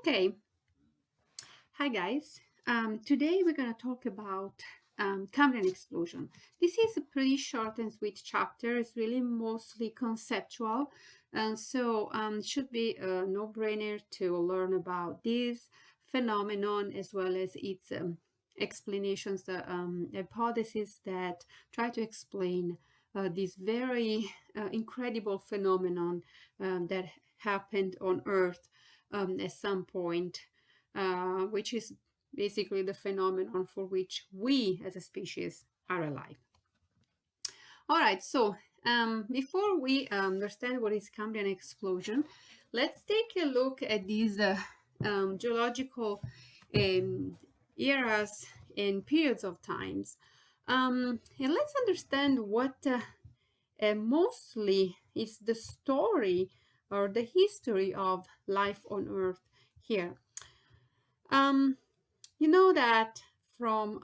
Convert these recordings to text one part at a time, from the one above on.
Okay, hi guys. Today we're going to talk about Cambrian explosion. This is a pretty short and sweet chapter. It's really mostly conceptual, and so it should be a no-brainer to learn about this phenomenon as well as its explanations, the hypotheses that try to explain this very incredible phenomenon that happened on Earth at some point, which is basically the phenomenon for which we as a species are alive. All right, so before we understand what is Cambrian explosion, let's take a look at these geological um, eras and periods of times. And let's understand what mostly is the story or the history of life on Earth here. Um, you know that from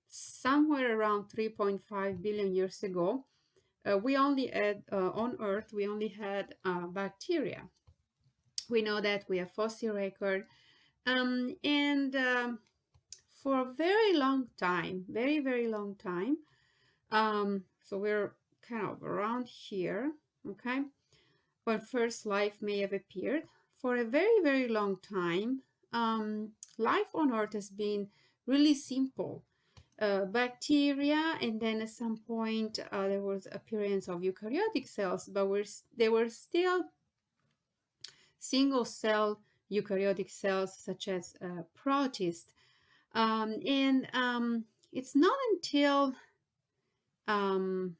somewhere around 3.5 billion years ago, we only had on Earth, we only had bacteria. We know that we have fossil record, and for a very long time, very long time. So we're kind of around here, okay, when first life may have appeared. For a very long time, life on Earth has been really simple. Bacteria, and then at some point there was appearance of eukaryotic cells, but they were still single cell eukaryotic cells such as protists. And it's not until um,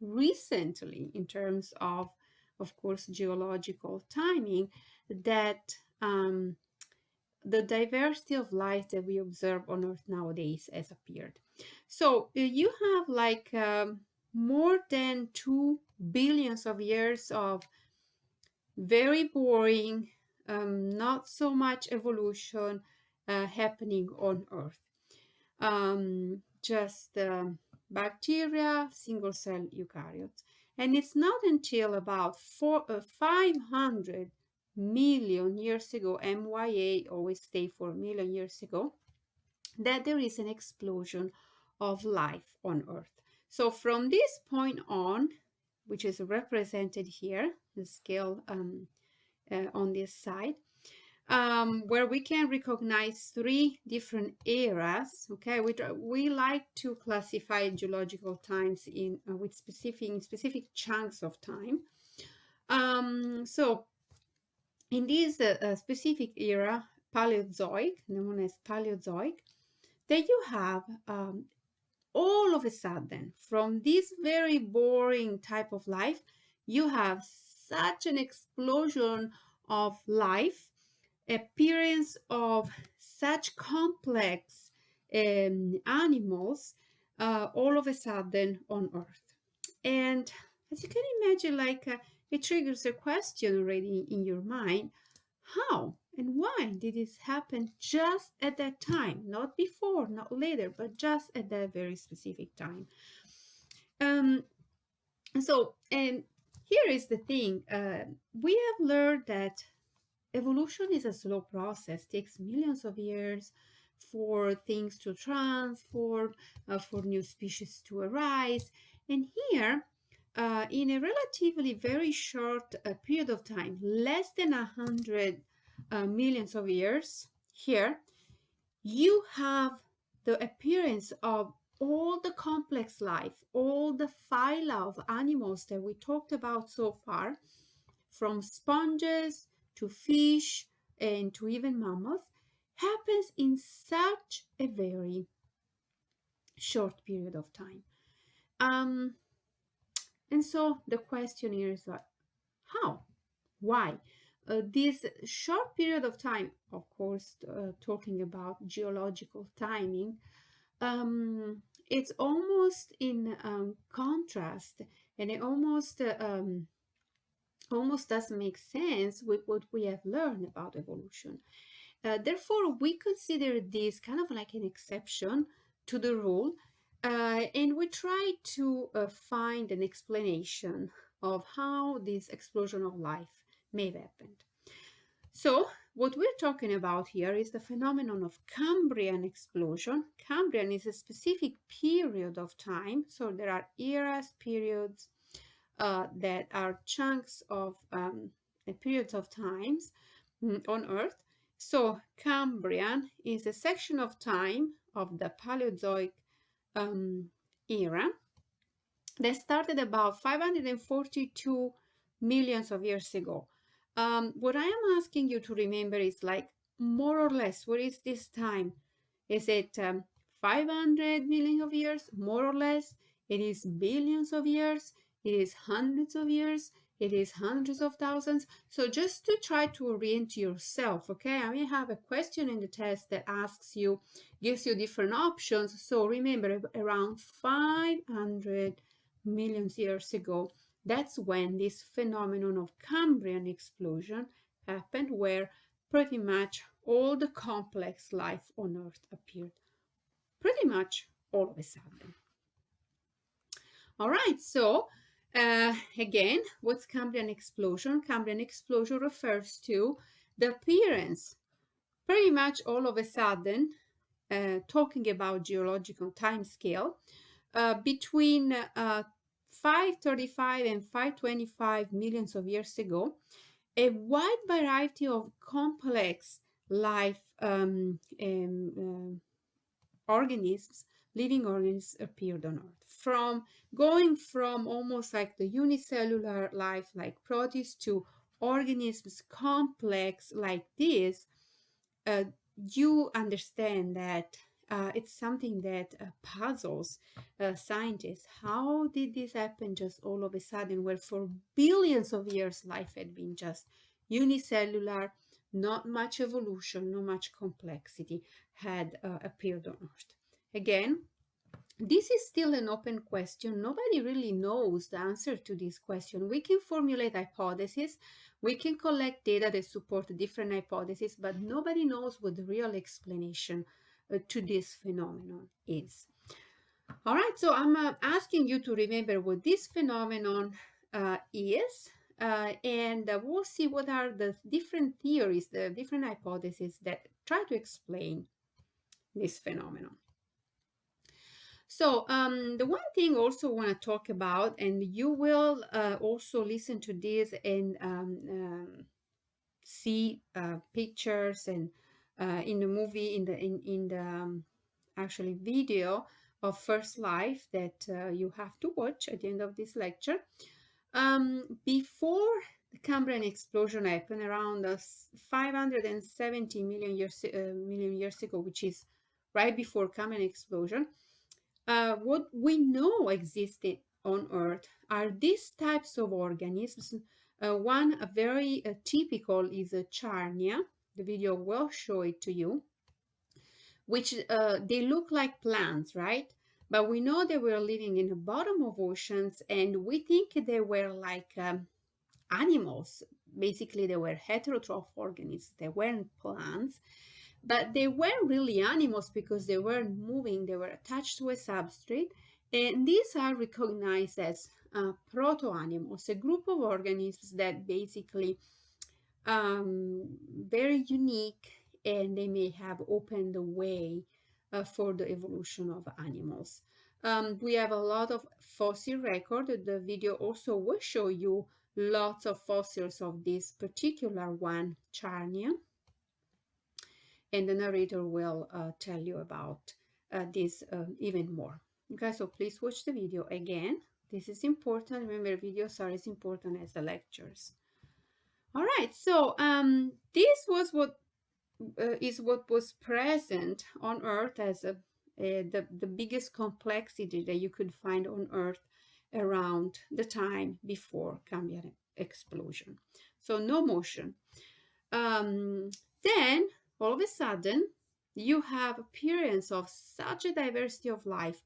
recently, in terms of course, geological timing, that the diversity of life that we observe on Earth nowadays has appeared. So you have like more than 2 billions of years of very boring, not so much evolution happening on Earth. Just bacteria, single cell eukaryotes. And it's not until about 500 million years ago, MYA always stay for million years ago, that there is an explosion of life on Earth. So from this point on, which is represented here, the scale on this side, where we can recognize three different eras. Okay, we like to classify geological times in with specific chunks of time. So in this specific era, Paleozoic, known as Paleozoic, that you have all of a sudden, from this very boring type of life, you have such an explosion of life, appearance of such complex animals all of a sudden on Earth. And as you can imagine, like it triggers a question already in your mind: how and why did this happen just at that time? Not before, not later, but just at that very specific time. Um, and here is the thing: we have learned that evolution is a slow process, takes millions of years for things to transform, for new species to arise. And here, in a relatively very short period of time, less than 100 millions of years, here, you have the appearance of all the complex life, all the phyla of animals that we talked about so far, from sponges to fish and to even mammals, happens in such a very short period of time. And so the question here is like, how? Why? This short period of time, of course, talking about geological timing, it's almost in contrast, and it almost doesn't make sense with what we have learned about evolution. Therefore, we consider this kind of like an exception to the rule, and we try to find an explanation of how this explosion of life may have happened. So what we're talking about here is the phenomenon of Cambrian explosion. Cambrian is a specific period of time. So there are eras, periods that are chunks of periods of times on Earth. So Cambrian is a section of time of the Paleozoic era that started about 542 millions of years ago. What I am asking you to remember is like more or less, what is this time? Is it 500 million of years, more or less? It is billions of years? It is hundreds of years? It is hundreds of thousands? So just to try to orient yourself, okay? I may have a question in the test that asks you, gives you different options. So remember, around 500 millions years ago, that's when this phenomenon of Cambrian explosion happened, where pretty much all the complex life on Earth appeared, pretty much all of a sudden. All right, so again, what's Cambrian explosion? Cambrian explosion refers to the appearance, pretty much all of a sudden, talking about geological time scale, between 535 and 525 millions of years ago, a wide variety of complex life organisms, living organisms appeared on Earth. From going from almost like the unicellular life like protists to organisms complex like this, you understand that it's something that puzzles scientists. How did this happen just all of a sudden, where for billions of years life had been just unicellular, not much evolution, not much complexity had appeared on Earth? Again, this is still an open question. Nobody really knows the answer to this question. We can formulate hypotheses, we can collect data that support different hypotheses, but nobody knows what the real explanation to this phenomenon is. All right, so I'm asking you to remember what this phenomenon is, and we'll see what are the different theories, the different hypotheses that try to explain this phenomenon. So the one thing also want to talk about, and you will also listen to this and see pictures and in the movie, in the actually video of First Life that you have to watch at the end of this lecture. Before the Cambrian explosion happened, around 570 million years ago, which is right before Cambrian explosion, what we know existed on Earth are these types of organisms. One very typical is a Charnia. The video will show it to you, which they look like plants, right? But we know they were living in the bottom of oceans, and we think they were like animals. Basically, they were heterotroph organisms. They weren't plants. But they were really animals because they weren't moving, they were attached to a substrate, and these are recognized as proto-animals, a group of organisms that basically very unique, and they may have opened the way for the evolution of animals. We have a lot of fossil record. The video also will show you lots of fossils of this particular one, Charnia. And the narrator will tell you about this even more. Okay, so please watch the video again. This is important. Remember, videos are as important as the lectures. All right, so this was what was present on Earth as the biggest complexity that you could find on Earth around the time before Cambrian explosion. So no motion. Then all of a sudden, you have appearance of such a diversity of life.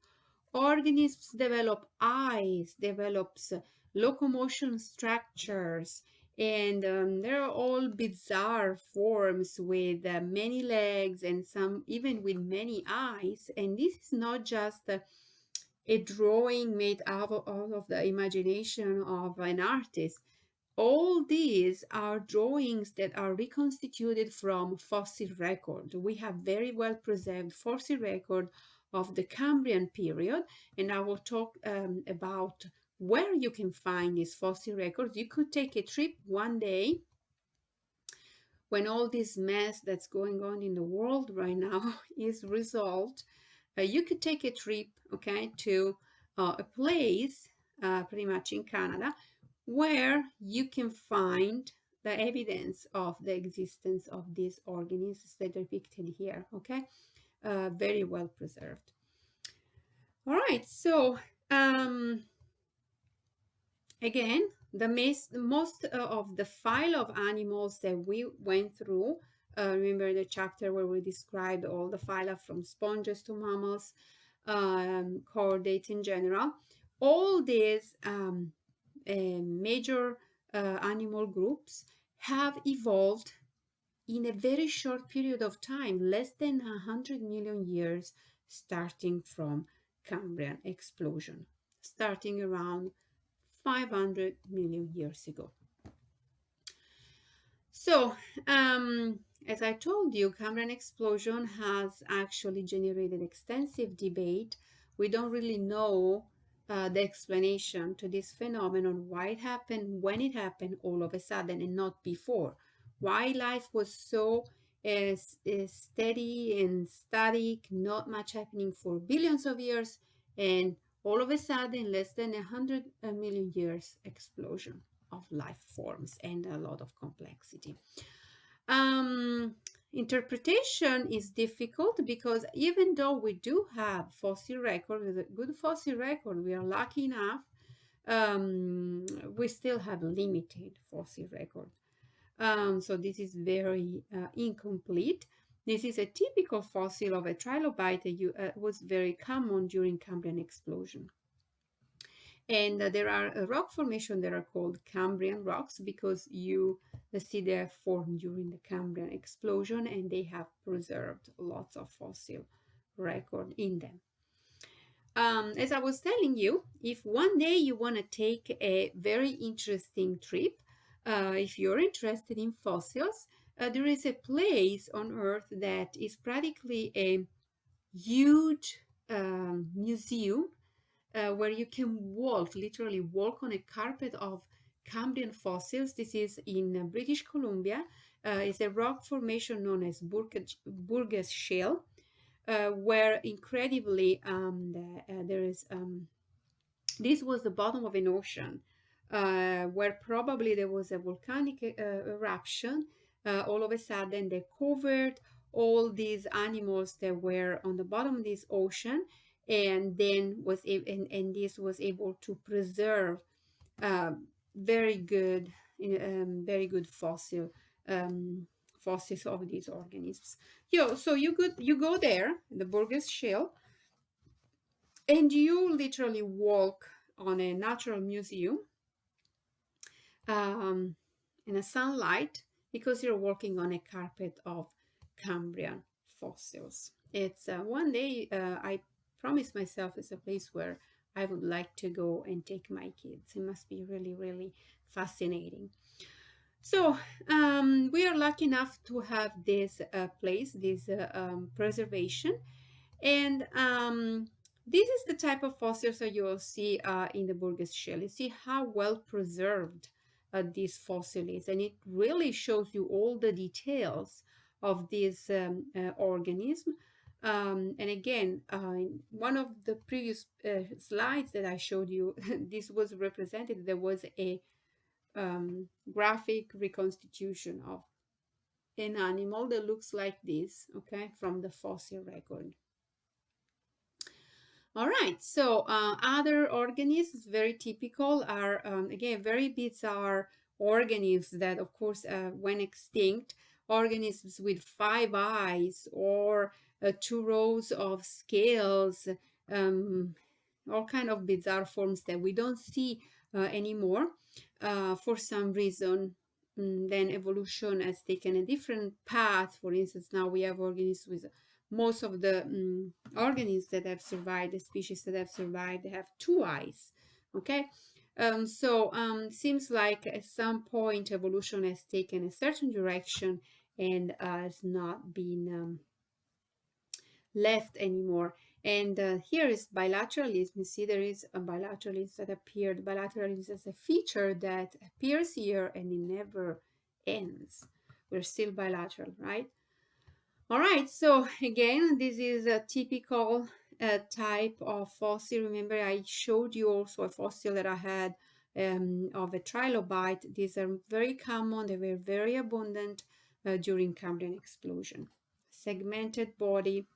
Organisms develop eyes, develops locomotion structures, and they're all bizarre forms with many legs and some even with many eyes. And this is not just a drawing made out of the imagination of an artist. All these are drawings that are reconstituted from fossil record. We have very well preserved fossil record of the Cambrian period, and I will talk about where you can find these fossil records. You could take a trip one day when all this mess that's going on in the world right now is resolved. You could take a trip, okay, to a place pretty much in Canada where you can find the evidence of the existence of these organisms that are depicted here, okay, very well preserved. All right, so again, most of the file of animals that we went through, remember the chapter where we described all the phyla from sponges to mammals, chordates in general, all these major animal groups have evolved in a very short period of time, less than 100 million years, starting from Cambrian explosion, starting around 500 million years ago. So, as I told you, Cambrian explosion has actually generated extensive debate. We don't really know the explanation to this phenomenon, why it happened, when it happened all of a sudden and not before. Why life was so steady and static, not much happening for billions of years, and all of a sudden, less than 100 million years, explosion of life forms and a lot of complexity. Interpretation is difficult because even though we do have fossil record, with a good fossil record, we are lucky enough, we still have limited fossil record. So this is very incomplete. This is a typical fossil of a trilobite that was very common during Cambrian explosion. And there are rock formations that are called Cambrian rocks because you see they are formed during the Cambrian explosion and they have preserved lots of fossil record in them. As I was telling you, if one day you want to take a very interesting trip, if you're interested in fossils, there is a place on Earth that is practically a huge museum where you can walk, literally walk on a carpet of Cambrian fossils. This is in British Columbia. It's a rock formation known as Burgess Shale, where incredibly there is, this was the bottom of an ocean, where probably there was a volcanic eruption. All of a sudden they covered all these animals that were on the bottom of this ocean, and then this was able to preserve very good fossils of these organisms. So you go there, the Burgess Shale, and you literally walk on a natural museum in a sunlight because you're walking on a carpet of Cambrian fossils. It's one day I promised myself it's a place where I would like to go and take my kids. It must be really, really fascinating. So we are lucky enough to have this place, this preservation, and this is the type of fossils that you will see in the Burgess Shale. You see how well preserved this fossil is, and it really shows you all the details of this organism. And again, one of the previous slides that I showed you, this was represented. There was a graphic reconstitution of an animal that looks like this, okay, from the fossil record. All right, so other organisms, very typical, are again very bizarre organisms that, of course, went extinct. Organisms with 5 eyes or 2 rows of scales, all kind of bizarre forms that we don't see anymore for some reason. Then evolution has taken a different path. For instance, now we have organisms with most of the organisms that have survived, the species that have survived, they have 2 eyes. Okay, Seems like at some point evolution has taken a certain direction and has not been left anymore. And here is bilateralism. You see, there is a bilateralism that appeared. Bilateralism is a feature that appears here and it never ends. We're still bilateral, right? All right, so again, this is a typical type of fossil. Remember, I showed you also a fossil that I had of a trilobite. These are very common. They were very abundant during Cambrian explosion. Segmented body,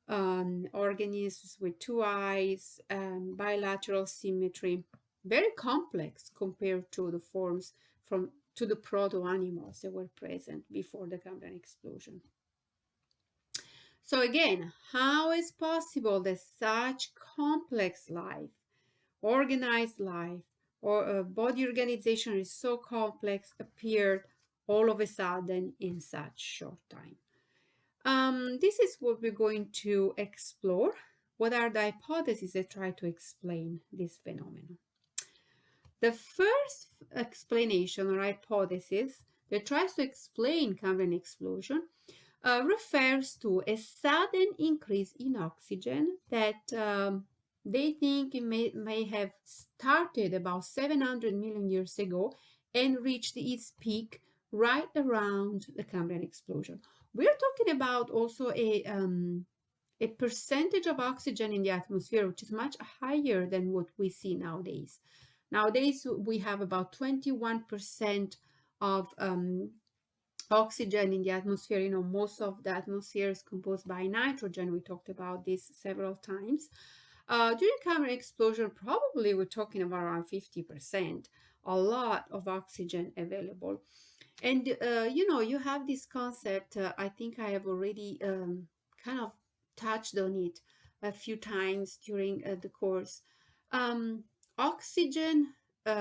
organisms with two eyes, bilateral symmetry, very complex compared to the forms to the proto-animals that were present before the Cambrian explosion. So again, how is possible that such complex life, organized life, or body organization is so complex appeared all of a sudden in such short time? This is what we're going to explore. What are the hypotheses that try to explain this phenomenon? The first explanation or hypothesis that tries to explain Cambrian explosion refers to a sudden increase in oxygen that they think it may have started about 700 million years ago and reached its peak right around the Cambrian explosion. We're talking about also a percentage of oxygen in the atmosphere which is much higher than what we see nowadays. Nowadays, we have about 21% of oxygen in the atmosphere. You know, most of the atmosphere is composed by nitrogen. We talked about this several times. During Cambrian explosion, probably we're talking about around 50%, a lot of oxygen available. And, you know, you have this concept, I think I have already kind of touched on it a few times during the course. Oxygen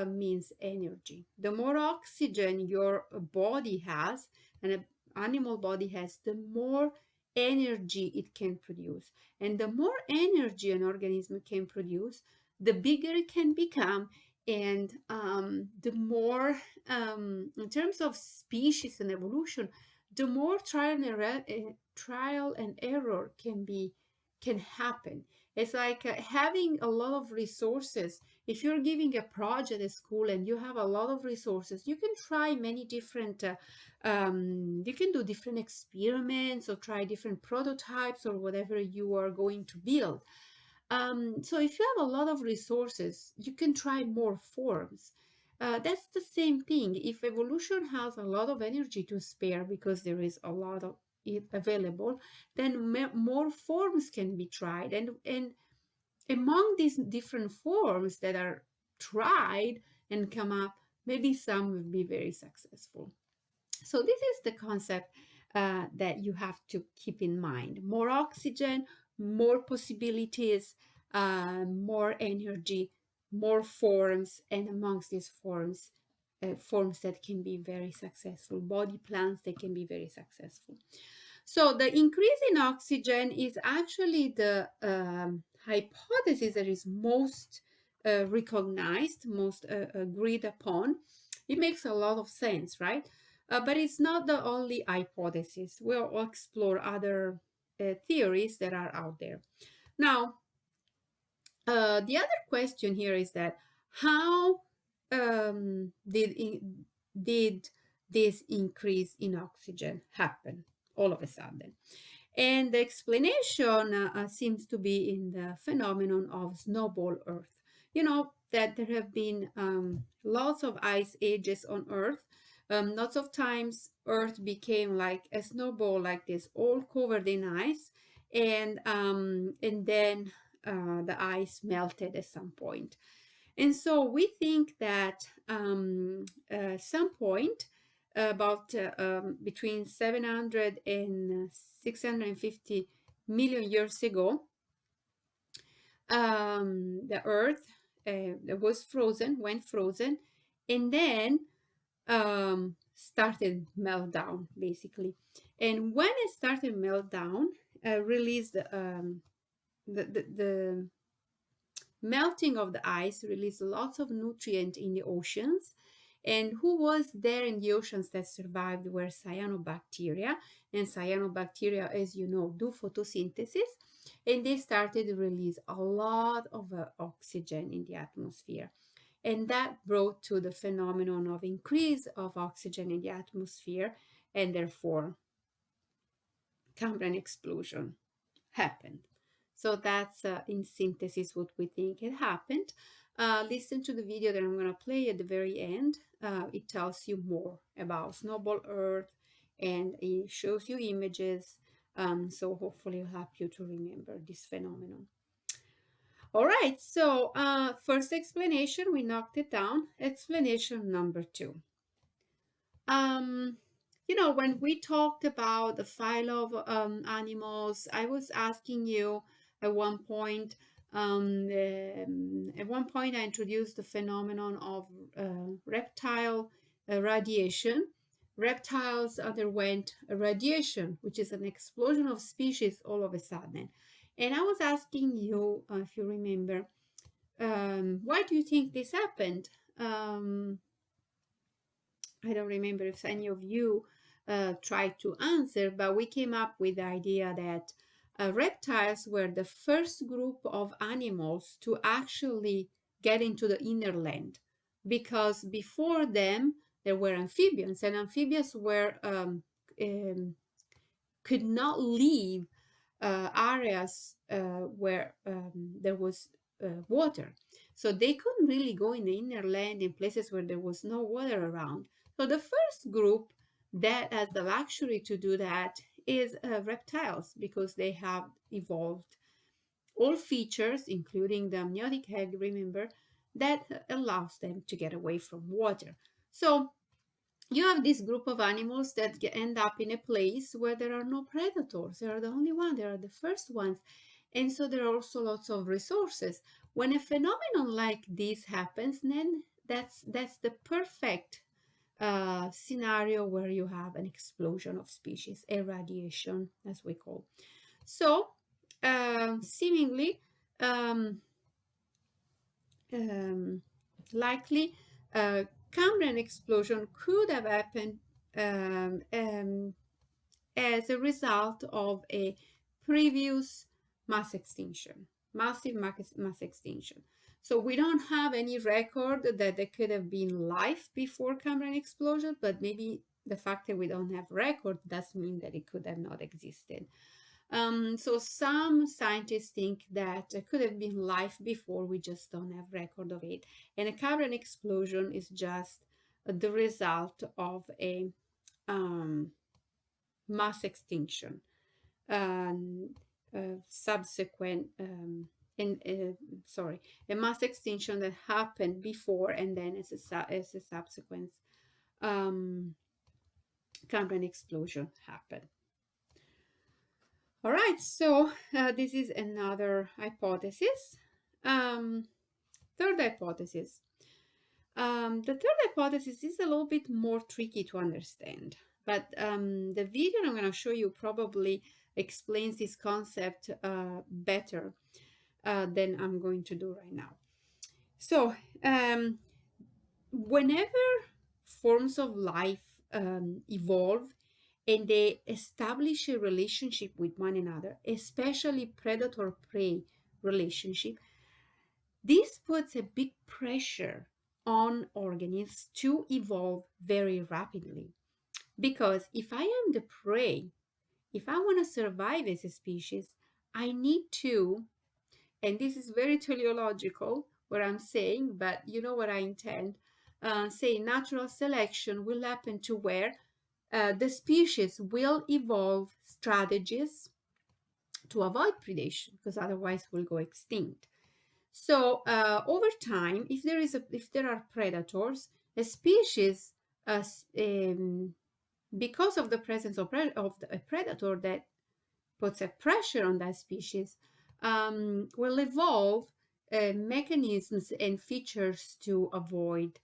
means energy. The more oxygen your body has, and an animal body has, the more energy it can produce. And the more energy an organism can produce, the bigger it can become. And the more, in terms of species and evolution, the more trial and error can happen. It's like having a lot of resources. If you're giving a project at school and you have a lot of resources, you can try many different, you can do different experiments or try different prototypes or whatever you are going to build. So if you have a lot of resources, you can try more forms. That's the same thing. If evolution has a lot of energy to spare because there is a lot of it available, then more forms can be tried. And among these different forms that are tried and come up, maybe some will be very successful. So this is the concept that you have to keep in mind. More oxygen, more possibilities, more energy, more forms, and amongst these forms, forms that can be very successful, body plans that can be very successful. So the increase in oxygen is actually the hypothesis that is most recognized, most agreed upon. It makes a lot of sense, right? But it's not the only hypothesis. We'll explore other theories that are out there. Now, the other question here is that how did this increase in oxygen happen all of a sudden? And the explanation seems to be in the phenomenon of snowball Earth. You know that there have been lots of ice ages on Earth. Lots of times Earth became like a snowball like this, all covered in ice, and then the ice melted at some point. And so we think that some point about between 700 and 650 million years ago, the Earth was frozen, went frozen, and then started meltdown basically. And when it started meltdown, released the melting of the ice released lots of nutrient in the oceans. And who was there in the oceans that survived were cyanobacteria. And cyanobacteria, as you know, do photosynthesis. And they started to release a lot of oxygen in the atmosphere. And that brought to the phenomenon of increase of oxygen in the atmosphere, and therefore Cambrian explosion happened. So that's in synthesis what we think it happened. Listen to the video that I'm going to play at the very end. It tells you more about snowball Earth, and it shows you images. So hopefully it'll help you to remember this phenomenon. All right, so first explanation, we knocked it down. Explanation number 2. You know, when we talked about the phylum of animals, I was asking you at one point, I introduced the phenomenon of reptile radiation. Reptiles underwent a radiation, which is an explosion of species all of a sudden. And I was asking you, if you remember, why do you think this happened? I don't remember if any of you tried to answer, but we came up with the idea that reptiles were the first group of animals to actually get into the inner land, because before them there were amphibians, and amphibians were could not leave areas where there was water. So they couldn't really go in the inner land in places where there was no water around. So the first group that has the luxury to do that is reptiles, because they have evolved all features, including the amniotic egg, remember, that allows them to get away from water. So you have this group of animals that end up in a place where there are no predators. They are the only one. They are the first ones. And so there are also lots of resources. When a phenomenon like this happens, then that's the perfect scenario where you have an explosion of species, a radiation, as we call. So seemingly likely Cambrian explosion could have happened as a result of a previous mass extinction, massive mass extinction. So we don't have any record that there could have been life before Cambrian explosion, but maybe the fact that we don't have record doesn't mean that it could have not existed. So some scientists think that there could have been life before, we just don't have record of it. And a Cambrian explosion is just the result of a mass extinction, subsequent, a mass extinction that happened before, and then as a subsequent Cambrian explosion happened. All right, so this is another hypothesis. Third hypothesis. The third hypothesis is a little bit more tricky to understand, but the video I'm going to show you probably explains this concept better than I'm going to do right now. So whenever forms of life evolve and they establish a relationship with one another, especially predator-prey relationship, this puts a big pressure on organisms to evolve very rapidly. Because if I am the prey, if I want to survive as a species, I need to, and this is very teleological what I'm saying, but you know what I intend, say natural selection will happen to where the species will evolve strategies to avoid predation, because otherwise we'll go extinct. So over time, if there are predators, a species, because of the presence of a predator that puts a pressure on that species, will evolve mechanisms and features to avoid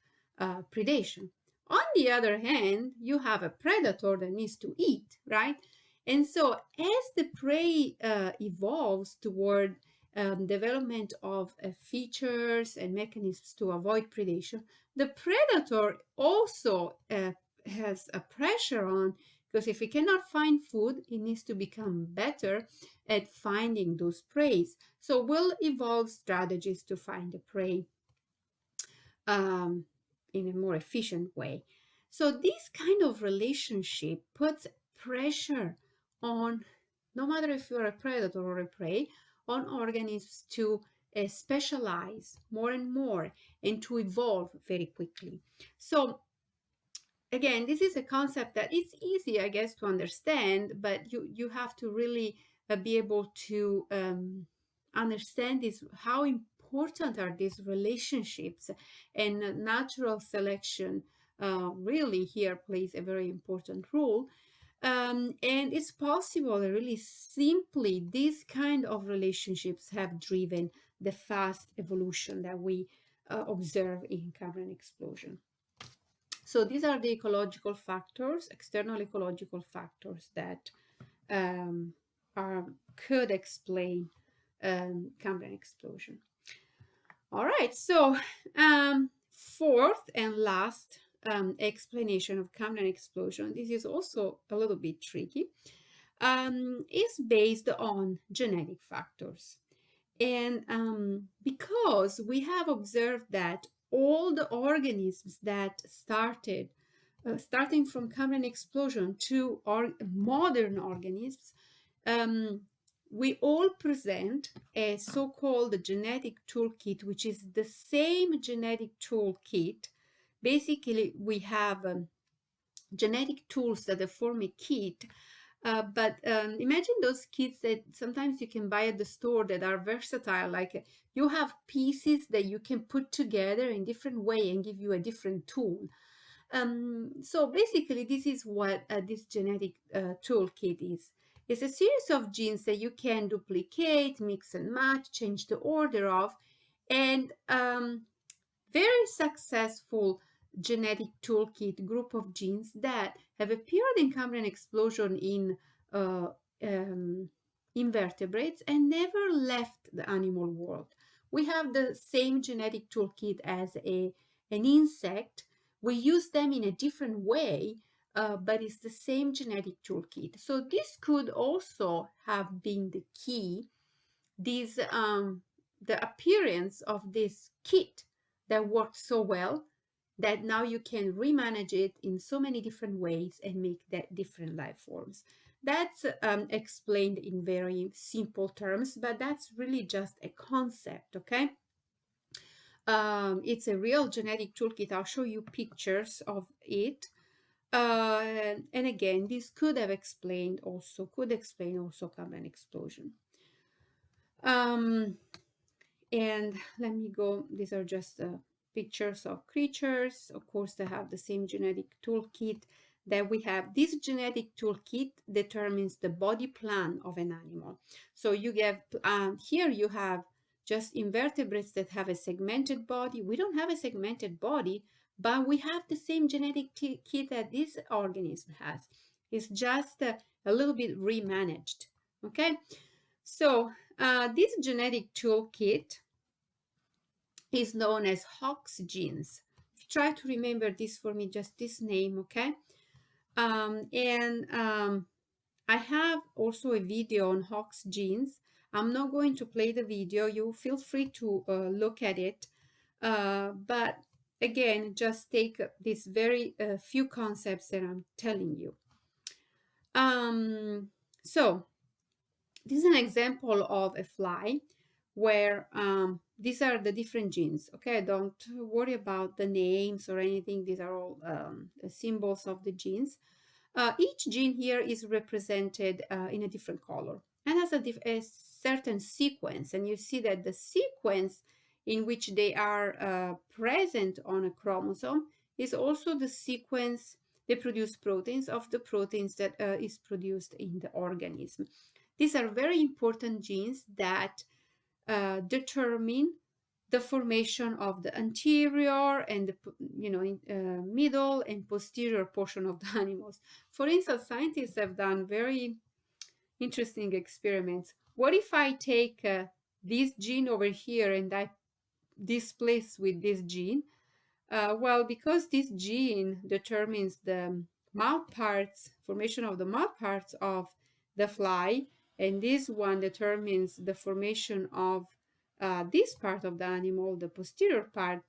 predation. On the other hand, you have a predator that needs to eat, right? And so as the prey evolves toward development of features and mechanisms to avoid predation, the predator also has a pressure on, because if it cannot find food, it needs to become better at finding those prey. So we'll evolve strategies to find the prey in a more efficient way. So this kind of relationship puts pressure on, no matter if you're a predator or a prey, on organisms to specialize more and more and to evolve very quickly. So again, this is a concept that it's easy, I guess, to understand, but you have to really be able to understand this, how important are these relationships, and natural selection really here plays a very important role. And it's possible that really simply these kind of relationships have driven the fast evolution that we observe in Cambrian explosion. So these are the ecological factors, external ecological factors that could explain Cambrian explosion. All right, so fourth and last explanation of Cambrian explosion, this is also a little bit tricky, is based on genetic factors. And because we have observed that all the organisms that starting from Cambrian explosion to modern organisms, we all present a so-called genetic toolkit, which is the same genetic toolkit. Basically, we have genetic tools that form a kit. But imagine those kits that sometimes you can buy at the store that are versatile, like you have pieces that you can put together in different way and give you a different tool. So basically, this is what this genetic toolkit is. It's a series of genes that you can duplicate, mix and match, change the order of, and very successful genetic toolkit group of genes that have appeared in Cambrian explosion in invertebrates and never left the animal world. We have the same genetic toolkit as an insect. We use them in a different way, but it's the same genetic toolkit. So this could also have been the key, the appearance of this kit that worked so well that now you can remanage it in so many different ways and make that different life forms. That's explained in very simple terms, but that's really just a concept, okay? It's a real genetic toolkit. I'll show you pictures of it. And again, this could explain also Cambrian explosion. And let me go, these are just pictures of creatures. Of course, they have the same genetic toolkit that we have. This genetic toolkit determines the body plan of an animal. So you get, here you have just invertebrates that have a segmented body. We don't have a segmented body, but we have the same genetic kit that this organism has. It's just a little bit remanaged, okay? So this genetic toolkit is known as Hox genes. Try to remember this for me, just this name, okay? I have also a video on Hox genes. I'm not going to play the video. You feel free to look at it. But again, just take these very few concepts that I'm telling you. So this is an example of a fly where these are the different genes. Okay, don't worry about the names or anything. These are all symbols of the genes. Each gene here is represented in a different color and has a certain sequence. And you see that the sequence in which they are present on a chromosome is also the sequence they produce proteins of the proteins that is produced in the organism. These are very important genes that determine the formation of the anterior and the middle and posterior portion of the animals. For instance, scientists have done very interesting experiments. What if I take this gene over here and I displace with this gene? Well, because this gene determines the mouth parts, formation of the mouth parts of the fly, and this one determines the formation of this part of the animal, the posterior part,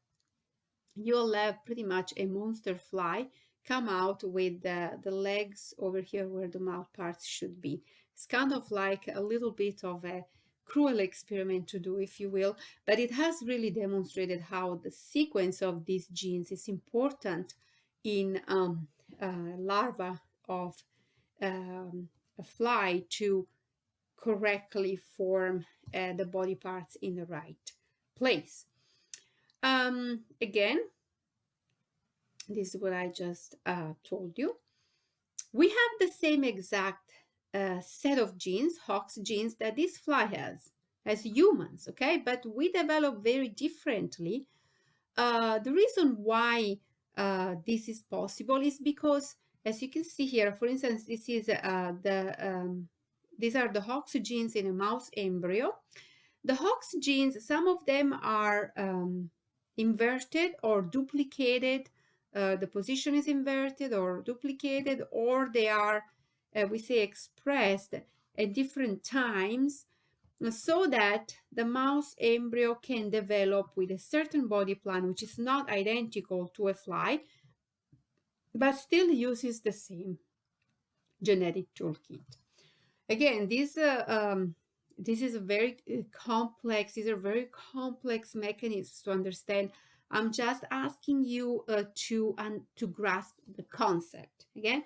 you'll have pretty much a monster fly come out with the legs over here where the mouth parts should be. It's kind of like a little bit of a cruel experiment to do, if you will, but it has really demonstrated how the sequence of these genes is important in larva of a fly to correctly form the body parts in the right place. Again, this is what I just told you. We have the same exact set of genes, Hox genes, that this fly has as humans, okay? But we develop very differently. The reason why this is possible is because, as you can see here, for instance, this is these are the Hox genes in a mouse embryo. The Hox genes, some of them are inverted or duplicated. The position is inverted or duplicated, or they are, we say, expressed at different times so that the mouse embryo can develop with a certain body plan, which is not identical to a fly, but still uses the same genetic toolkit. Again, this is a very complex, these are very complex mechanisms to understand. I'm just asking you to grasp the concept. Again,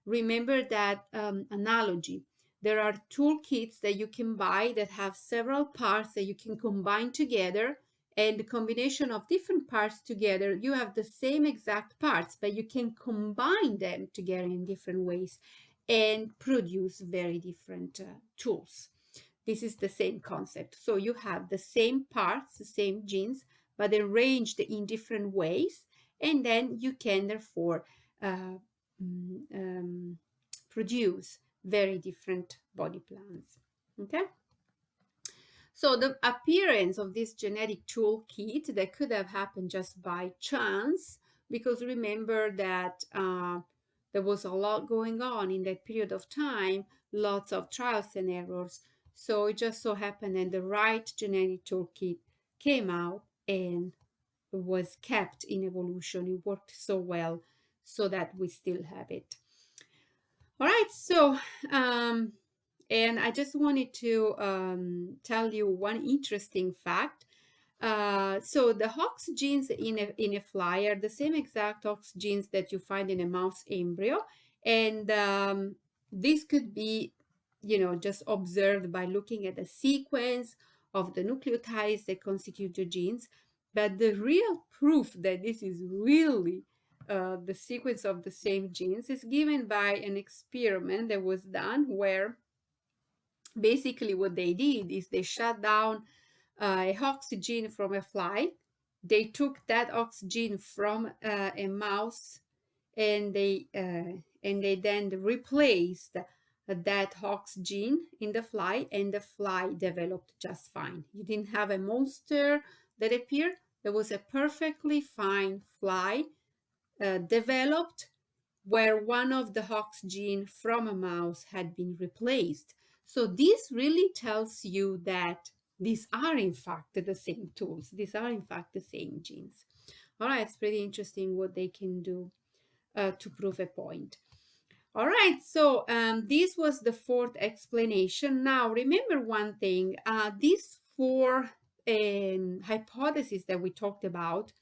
remember that analogy. There are toolkits that you can buy that have several parts that you can combine together, and the combination of different parts together, you have the same exact parts, but you can combine them together in different ways and produce very different tools. This is the same concept. So you have the same parts, the same genes, but arranged in different ways, and then you can therefore produce very different body plans. Okay? So the appearance of this genetic toolkit that could have happened just by chance, because remember that there was a lot going on in that period of time, lots of trials and errors. So it just so happened that the right genetic toolkit came out and was kept in evolution. It worked so well so that we still have it. All right, so and I just wanted to tell you one interesting fact. So the Hox genes in a fly are the same exact Hox genes that you find in a mouse embryo, and this could be, just observed by looking at the sequence of the nucleotides that constitute the genes. But the real proof that this is really the sequence of the same genes is given by an experiment that was done where basically what they did is they shut down a Hox gene from a fly. They took that Hox gene from a mouse, and they then replaced that Hox gene in the fly, and the fly developed just fine. You didn't have a monster that appeared. There was a perfectly fine fly developed where one of the Hox gene from a mouse had been replaced. So this really tells you that these are in fact the same tools. These are in fact the same genes. All right, it's pretty interesting what they can do to prove a point. All right, so this was the fourth explanation. Now remember one thing, these four hypotheses that we talked about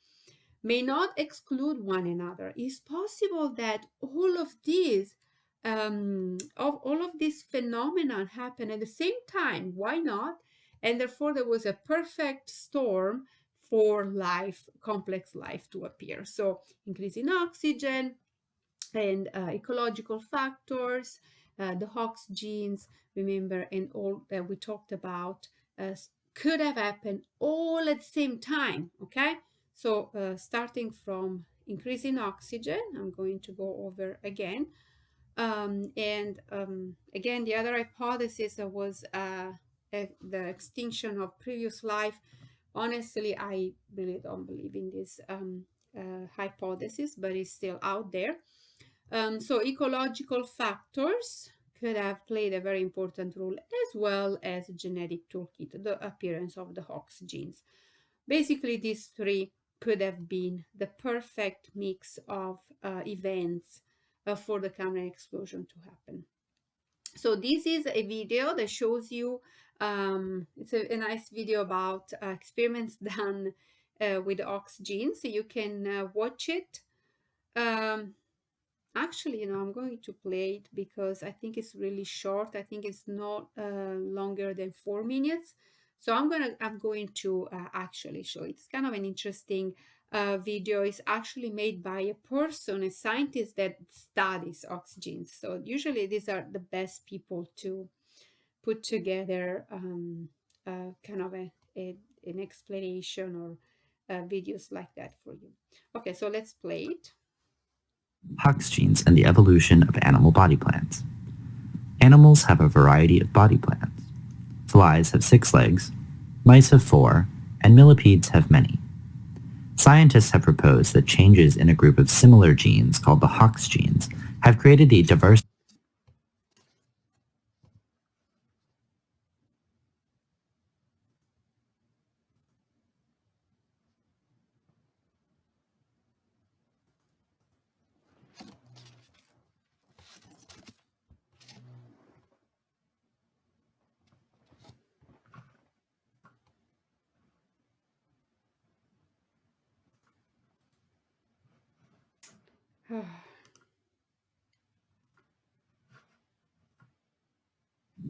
may not exclude one another. It's possible that all of these phenomena happen at the same time. Why not? And therefore there was a perfect storm for life, complex life to appear. So increase in oxygen and ecological factors, the Hox genes, remember, and all that we talked about could have happened all at the same time, okay? So starting from increasing oxygen, I'm going to go over again. Again, the other hypothesis was the extinction of previous life. Honestly, I really don't believe in this hypothesis, but it's still out there. So ecological factors could have played a very important role, as well as genetic toolkit, the appearance of the Hox genes. Basically, these three could have been the perfect mix of events for the Cambrian explosion to happen. So this is a video that shows you, it's a nice video about experiments done with Hox genes. So you can watch it. Actually, I'm going to play it because I think it's really short. I think it's not longer than 4 minutes. So I'm going to actually show it. It's kind of an interesting video. It's actually made by a person, a scientist that studies oxygens. So usually these are the best people to put together kind of an explanation or videos like that for you. Okay, so let's play it. Hox genes and the evolution of animal body plans. Animals have a variety of body plans. Flies have 6 legs, mice have 4, and millipedes have many. Scientists have proposed that changes in a group of similar genes called the Hox genes have created a diverse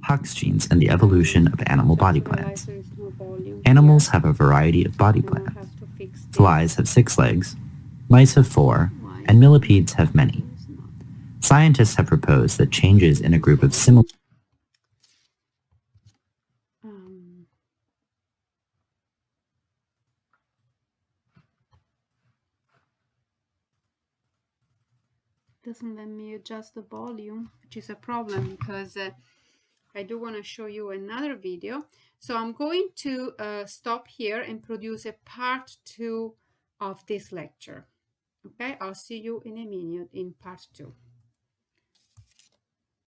Hox genes and the evolution of animal body plans. Animals have a variety of body plans. Flies have 6 legs, mice have 4, and millipedes have many. Scientists have proposed that changes in a group of similar doesn't let me adjust the volume, which is a problem because I do want to show you another video. So I'm going to stop here and produce a part 2 of this lecture. Okay, I'll see you in a minute in part 2.